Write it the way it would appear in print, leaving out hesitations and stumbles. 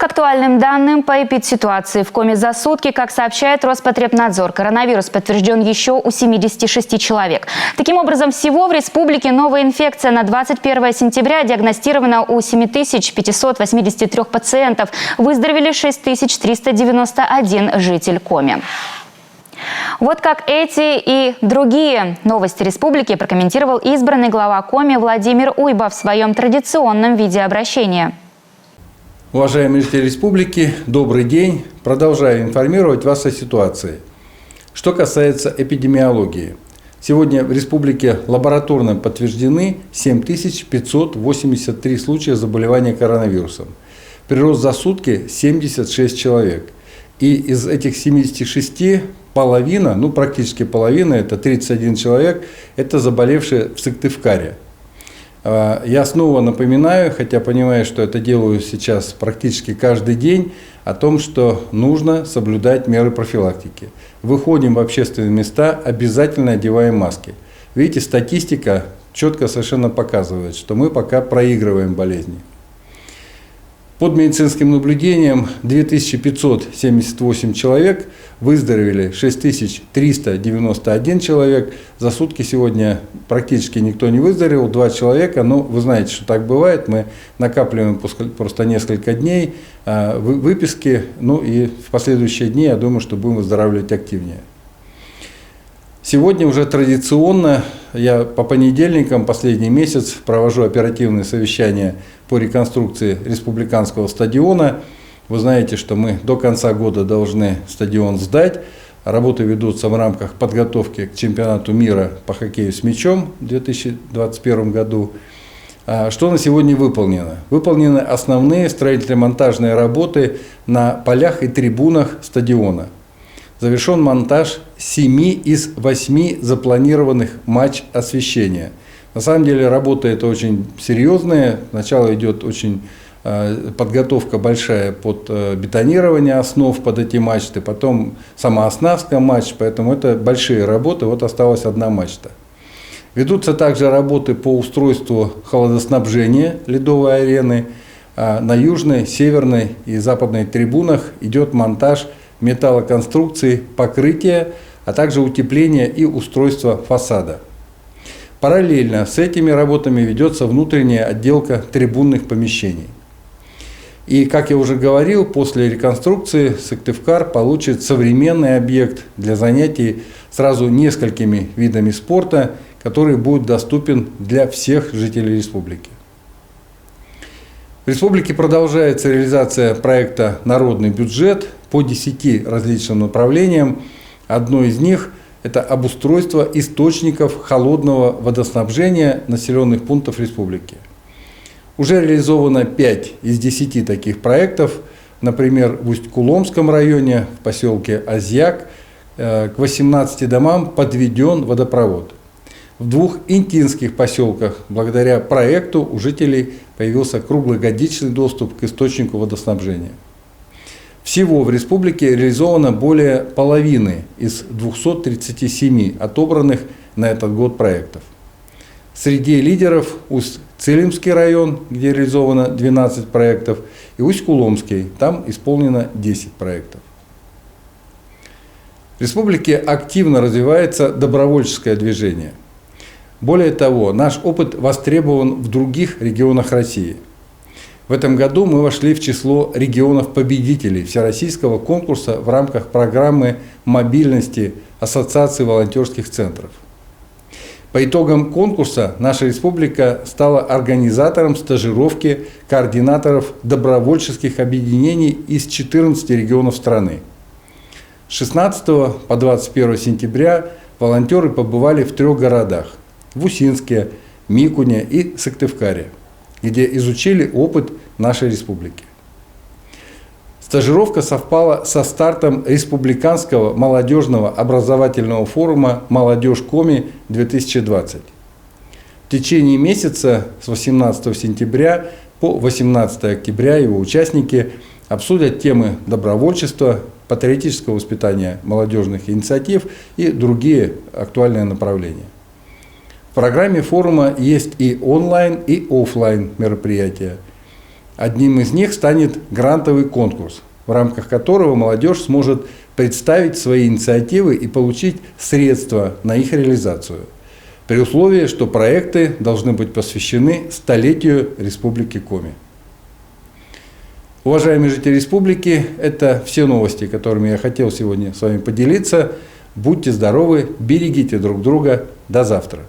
К актуальным данным по эпидситуации в Коми за сутки, как сообщает Роспотребнадзор, коронавирус подтвержден еще у 76 человек. Таким образом, всего в республике новая инфекция на 21 сентября диагностирована у 7583 пациентов. Выздоровели 6391 житель Коми. Вот как эти и другие новости республики прокомментировал избранный глава Коми Владимир Уйба в своем традиционном видеообращении. Уважаемые жители республики, добрый день. Продолжаю информировать вас о ситуации. Что касается эпидемиологии. Сегодня в республике лабораторно подтверждены 7583 случая заболевания коронавирусом. Прирост за сутки 76 человек. И из этих 76 половина, практически половина, это 31 человек, это заболевшие в Сыктывкаре. Я снова напоминаю, хотя понимаю, что это делаю сейчас практически каждый день, о том, что нужно соблюдать меры профилактики. Выходим в общественные места, обязательно одеваем маски. Видите, статистика четко совершенно показывает, что мы пока проигрываем болезни. Под медицинским наблюдением 2578 человек, выздоровели 6391 человек. За сутки сегодня практически никто не выздоровел, 2 человека. Но вы знаете, что так бывает. Мы накапливаем просто несколько дней выписки. И в последующие дни, я думаю, что будем выздоравливать активнее. Сегодня уже традиционно я по понедельникам последний месяц провожу оперативные совещания по реконструкции республиканского стадиона. Вы знаете, что мы до конца года должны стадион сдать. Работы ведутся в рамках подготовки к чемпионату мира по хоккею с мячом в 2021 году. Что на сегодня выполнено? Выполнены основные строительно-монтажные работы на полях и трибунах стадиона. Завершен монтаж 7 из 8 запланированных матч-освещения. На самом деле работа эта очень серьезная. Сначала идет очень подготовка большая под бетонирование основ под эти мачты, потом сама оснастка мачт, поэтому это большие работы. Вот осталась одна мачта. Ведутся также работы по устройству холодоснабжения ледовой арены. На южной, северной и западной трибунах идет монтаж металлоконструкции, покрытия, а также утепление и устройство фасада. Параллельно с этими работами ведется внутренняя отделка трибунных помещений. И, как я уже говорил, после реконструкции Сыктывкар получит современный объект для занятий сразу несколькими видами спорта, который будет доступен для всех жителей республики. В республике продолжается реализация проекта «Народный бюджет» по 10 различным направлениям. Одно из них – это обустройство источников холодного водоснабжения населенных пунктов республики. Уже реализовано 5 из 10 таких проектов. Например, в Усть-Куломском районе, в поселке Азьяк, к 18 домам подведен водопровод. В 2 интинских поселках благодаря проекту у жителей появился круглогодичный доступ к источнику водоснабжения. Всего в республике реализовано более половины из 237 отобранных на этот год проектов. Среди лидеров Усть-Цилимский район, где реализовано 12 проектов, и Усть-Куломский, там исполнено 10 проектов. В республике активно развивается добровольческое движение. Более того, наш опыт востребован в других регионах России. В этом году мы вошли в число регионов-победителей всероссийского конкурса в рамках программы мобильности Ассоциации волонтерских центров. По итогам конкурса наша республика стала организатором стажировки координаторов добровольческих объединений из 14 регионов страны. С 16 по 21 сентября волонтеры побывали в 3 городах – в Усинске, Микуне и Сыктывкаре, где изучили опыт нашей республики. Стажировка совпала со стартом Республиканского молодежного образовательного форума «Молодежь Коми-2020». В течение месяца с 18 сентября по 18 октября его участники обсудят темы добровольчества, патриотического воспитания молодежных инициатив и другие актуальные направления. В программе форума есть и онлайн, и офлайн мероприятия. Одним из них станет грантовый конкурс, в рамках которого молодежь сможет представить свои инициативы и получить средства на их реализацию, при условии, что проекты должны быть посвящены столетию Республики Коми. Уважаемые жители республики, это все новости, которыми я хотел сегодня с вами поделиться. Будьте здоровы, берегите друг друга. До завтра.